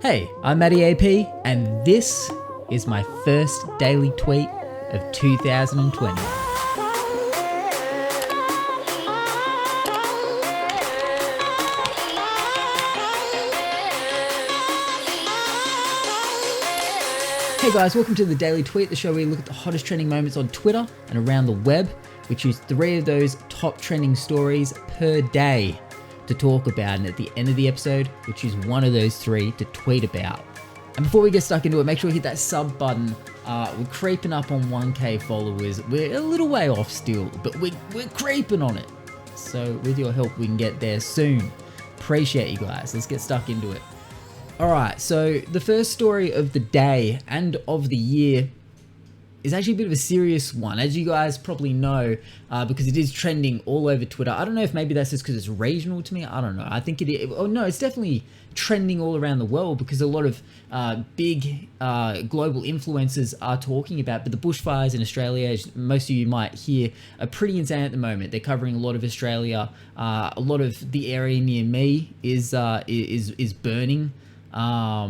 Hey, I'm MattyAP, and this is my first daily tweet of 2020. Hey guys, welcome to the Daily Tweet, the show where we look at the hottest trending moments on Twitter and around the web. We choose 3 of those top trending stories per day to talk about, and at the end of the episode, we choose 1 of those 3 to tweet about. And before we get stuck into it, make sure you hit that sub button. We're creeping up on 1K followers. We're a little way off still, but we're creeping on it. So with your help, we can get there soon. Appreciate you guys. Let's get stuck into it. Alright, so the first story of the day and of the year is actually a bit of a serious one, as you guys probably know, because it is trending all over Twitter. I don't know if maybe that's just because it's regional to me. I don't know. I think it is. Oh no, it's definitely trending all around the world because a lot of big global influencers are talking about. But the bushfires in Australia, as most of you might hear, are pretty insane at the moment. They're covering a lot of Australia. A lot of the area near me is burning. I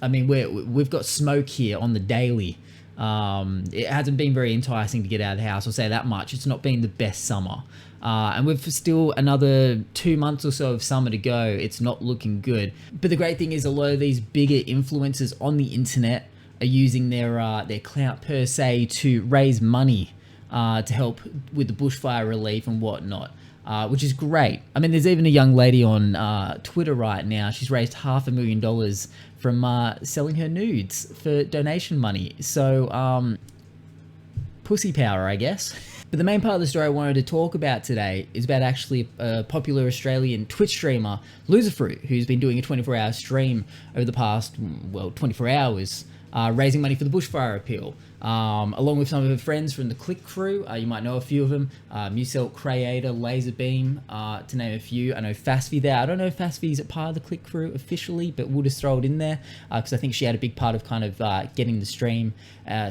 mean, we've got smoke here on the daily. It hasn't been very enticing to get out of the house, I'll say that much. It's not been the best summer. And we've still another 2 months or so of summer to go. It's not looking good. But the great thing is a lot of these bigger influencers on the internet are using their clout per se to raise money to help with the bushfire relief and whatnot. Which is great. I mean, there's even a young lady on Twitter right now. She's raised $500,000 from selling her nudes for donation money. So, pussy power, I guess. But the main part of the story I wanted to talk about today is about actually a popular Australian Twitch streamer, Loserfruit, who's been doing a 24-hour stream over the past, 24 hours, raising money for the bushfire appeal. Along with some of her friends from the Click crew. You might know a few of them. Muselt Creator, Laserbeam, to name a few. I know Fasfi there. I don't know if Fasfi's a part of the Click crew officially, but we'll just throw it in there because I think she had a big part of kind of getting the stream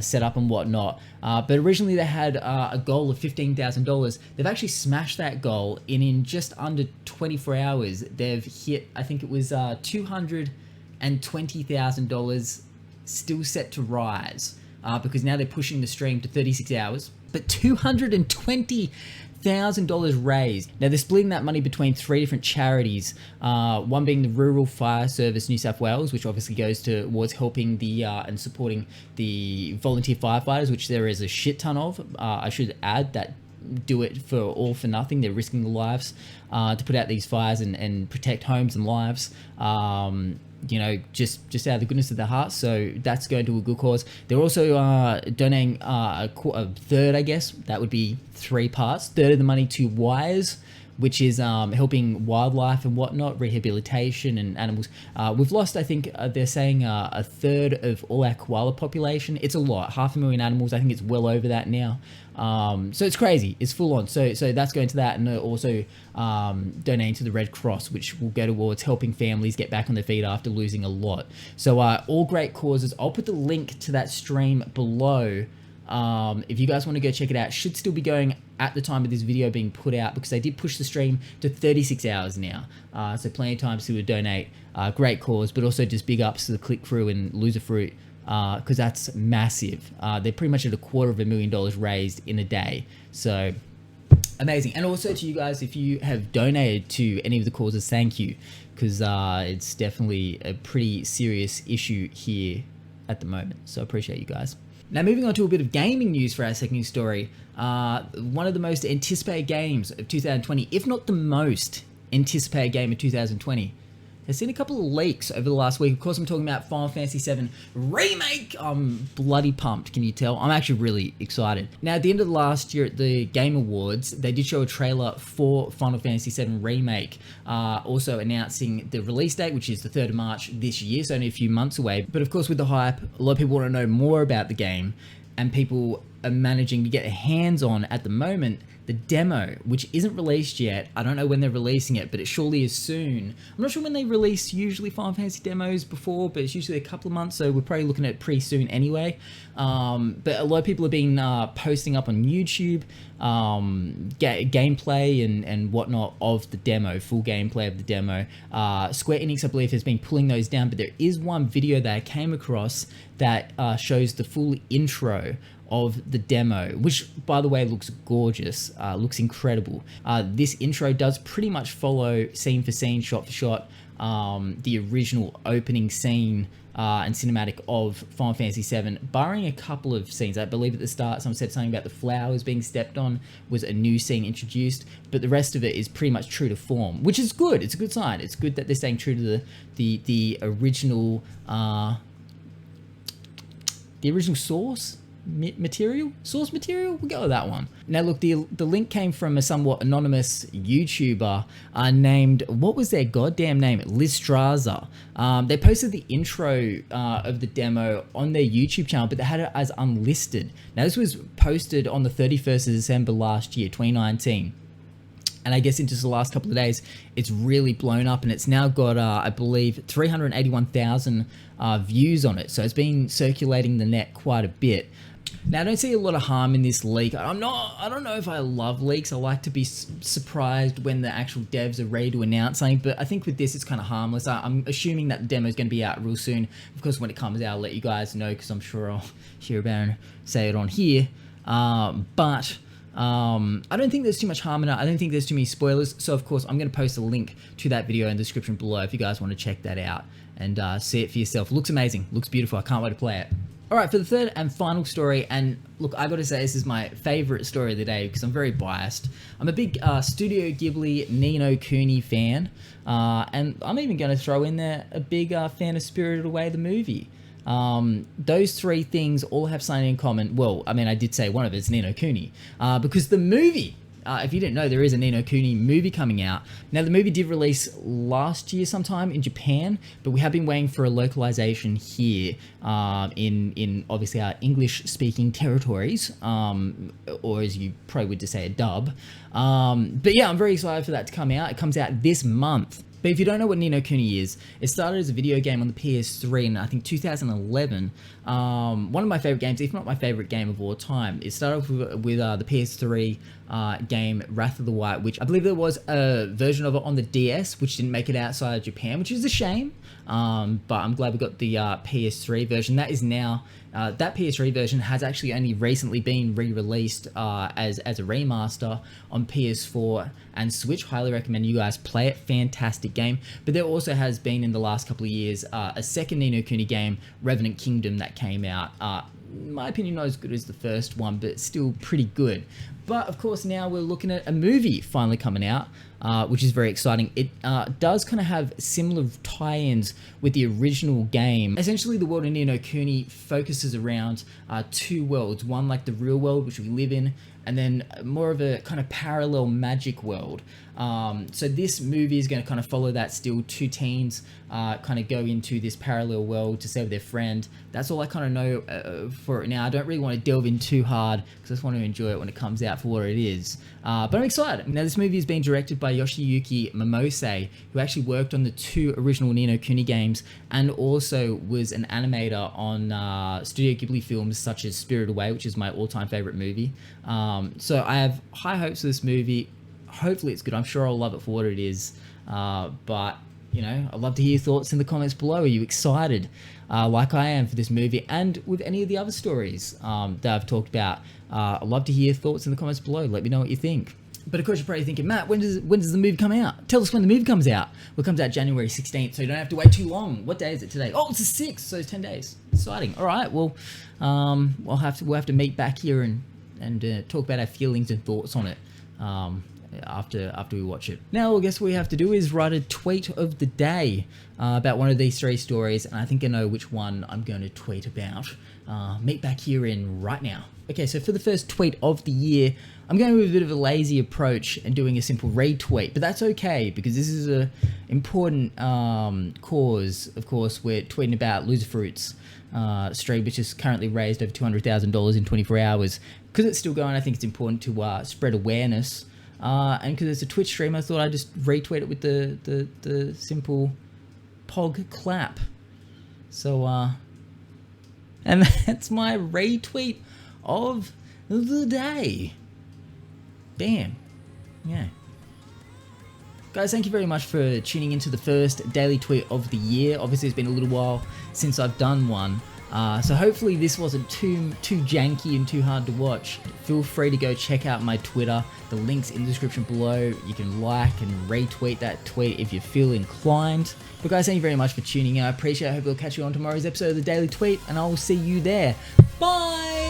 set up and whatnot. But originally they had a goal of $15,000. They've actually smashed that goal, and in just under 24 hours, they've hit, I think it was $220,000, still set to rise. Because now they're pushing the stream to 36 hours, but $220,000 raised. Now they're splitting that money between 3 different charities, one being the Rural Fire Service New South Wales, which obviously goes towards helping the and supporting the volunteer firefighters, which there is a shit ton of. I should add that do it for all for nothing. They're risking their lives to put out these fires and protect homes and lives. You know, just out of the goodness of their hearts. So that's going to a good cause. They're also donating a third, I guess, that would be 3 parts. Third of the money to Wires, which is helping wildlife and whatnot, rehabilitation and animals. We've lost, I think, they're saying a third of all our koala population. It's a lot, 500,000 animals. I think it's well over that now. So it's crazy. It's full on. So that's going to that, and also donating to the Red Cross, which will go towards helping families get back on their feet after losing a lot. So all great causes. I'll put the link to that stream below. If you guys want to go check it out, it should still be going at the time of this video being put out, because they did push the stream to 36 hours now. So plenty of time to donate. Great cause, but also just big ups to the Click crew and Loserfruit, because that's massive. They're pretty much at $250,000 raised in a day. So amazing. And also to you guys, if you have donated to any of the causes, thank you, because it's definitely a pretty serious issue here at the moment. So appreciate you guys. Now moving on to a bit of gaming news for our second story. One of the most anticipated games of 2020, if not the most anticipated game of 2020, has seen a couple of leaks over the last week. Of course, I'm talking about Final Fantasy 7 Remake. I'm bloody pumped, can you tell? I'm actually really excited. Now, at the end of the last year at the Game Awards, they did show a trailer for Final Fantasy 7 Remake, also announcing the release date, which is the 3rd of March this year, so only a few months away. But of course, with the hype, a lot of people want to know more about the game, and people are managing to get their hands on at the moment the demo, which isn't released yet. I don't know when they're releasing it, but it surely is soon. I'm not sure when they release usually Final Fantasy demos before, but it's usually a couple of months, so we're probably looking at pretty soon anyway. But a lot of people have been posting up on YouTube gameplay and whatnot of the demo, full gameplay of the demo. Square Enix, I believe, has been pulling those down, but there is one video that I came across that shows the full intro of the demo, which by the way looks gorgeous, looks incredible. This intro does pretty much follow scene for scene, shot for shot, the original opening scene and cinematic of Final Fantasy VII, barring a couple of scenes. I believe at the start someone said something about the flowers being stepped on was a new scene introduced, but the rest of it is pretty much true to form, which is good. It's a good sign. It's good that they're staying true to the original source material, we'll go with that one. Now look, the link came from a somewhat anonymous YouTuber named, what was their goddamn name, Listraza. They posted the intro of the demo on their YouTube channel, but they had it as unlisted. Now this was posted on the 31st of December last year, 2019. And I guess in just the last couple of days, it's really blown up, and it's now got, I believe, 381,000 views on it. So it's been circulating the net quite a bit. Now, I don't see a lot of harm in this leak. I don't know if I love leaks. I like to be surprised when the actual devs are ready to announce something, but I think with this, it's kind of harmless. I'm assuming that the demo is going to be out real soon. Of course, when it comes out, I'll let you guys know, because I'm sure I'll hear about it and say it on here. But I don't think there's too much harm in it. I don't think there's too many spoilers. So, of course, I'm going to post a link to that video in the description below if you guys want to check that out and see it for yourself. Looks amazing. Looks beautiful. I can't wait to play it. Alright, for the third and final story, and look, I gotta say this is my favorite story of the day because I'm very biased. I'm a big Studio Ghibli Ni no Kuni fan, and I'm even gonna throw in there a big fan of Spirited Away the movie. Those three things all have something in common. Well, I mean, I did say one of it's Ni no Kuni, because the movie, if you didn't know, there is a Ni no Kuni movie coming out. Now, the movie did release last year sometime in Japan, but we have been waiting for a localization here in obviously our English-speaking territories, or as you probably would just say, a dub. But yeah, I'm very excited for that to come out. It comes out this month. But if you don't know what Ni no Kuni is, it started as a video game on the PS3 in, I think, 2011. One of my favorite games, if not my favorite game of all time. It started off with the PS3 game Wrath of the White, which I believe there was a version of it on the DS, which didn't make it outside of Japan, which is a shame. But I'm glad we got the PS3 version. That is now, that PS3 version has actually only recently been re-released as a remaster on PS4 and Switch. Highly recommend you guys play it. Fantastic game. But there also has been in the last couple of years a second Ni no Kuni game, Revenant Kingdom, that came out. In my opinion, not as good as the first one, but still pretty good. But of course, now we're looking at a movie finally coming out, which is very exciting. It does kind of have similar tie-ins with the original game. Essentially, the world of Ni no Kuni focuses around two worlds. One like the real world, which we live in, and then more of a kind of parallel magic world. So this movie is going to kind of follow that still. Two teens kind of go into this parallel world to save their friend. That's all I kind of know for it now. I don't really want to delve in too hard because I just want to enjoy it when it comes out for what it is. But I'm excited. Now, this movie is being directed by Yoshiyuki Momose, who actually worked on the two original Ni no Kuni games and also was an animator on Studio Ghibli films such as Spirited Away, which is my all-time favorite movie. So I have high hopes for this movie. Hopefully it's good. I'm sure I'll love it for what it is. But, you know, I'd love to hear your thoughts in the comments below. Are you excited like I am for this movie and with any of the other stories that I've talked about? I'd love to hear your thoughts in the comments below. Let me know what you think. But of course you're probably thinking, Matt, when does the movie come out? Tell us when the movie comes out. Well, it comes out January 16th, so you don't have to wait too long. What day is it today? Oh, it's the 6th, so it's 10 days. Exciting. All right, well, we'll have to meet back here and talk about our feelings and thoughts on it after we watch it. Now I guess what we have to do is write a tweet of the day about one of these 3 stories, and I think I know which one I'm going to tweet about. Meet back here in right now. Okay, so for the first tweet of the year, I'm going with a bit of a lazy approach and doing a simple retweet, but that's okay because this is a important cause. Of course, we're tweeting about Loserfruit's stream, which has currently raised over $200,000 in 24 hours. Because it's still going, I think it's important to spread awareness. And because it's a Twitch stream, I thought I'd just retweet it with the simple pog clap. So, and that's my retweet of the day. Bam. Yeah. Guys, thank you very much for tuning into the first daily tweet of the year. Obviously, it's been a little while since I've done one. So hopefully this wasn't too janky and too hard to watch. Feel free to go check out my Twitter. The link's in the description below. You can like and retweet that tweet if you feel inclined. But guys, thank you very much for tuning in. I appreciate it. I hope I'll catch you on tomorrow's episode of the Daily Tweet, and I will see you there. Bye!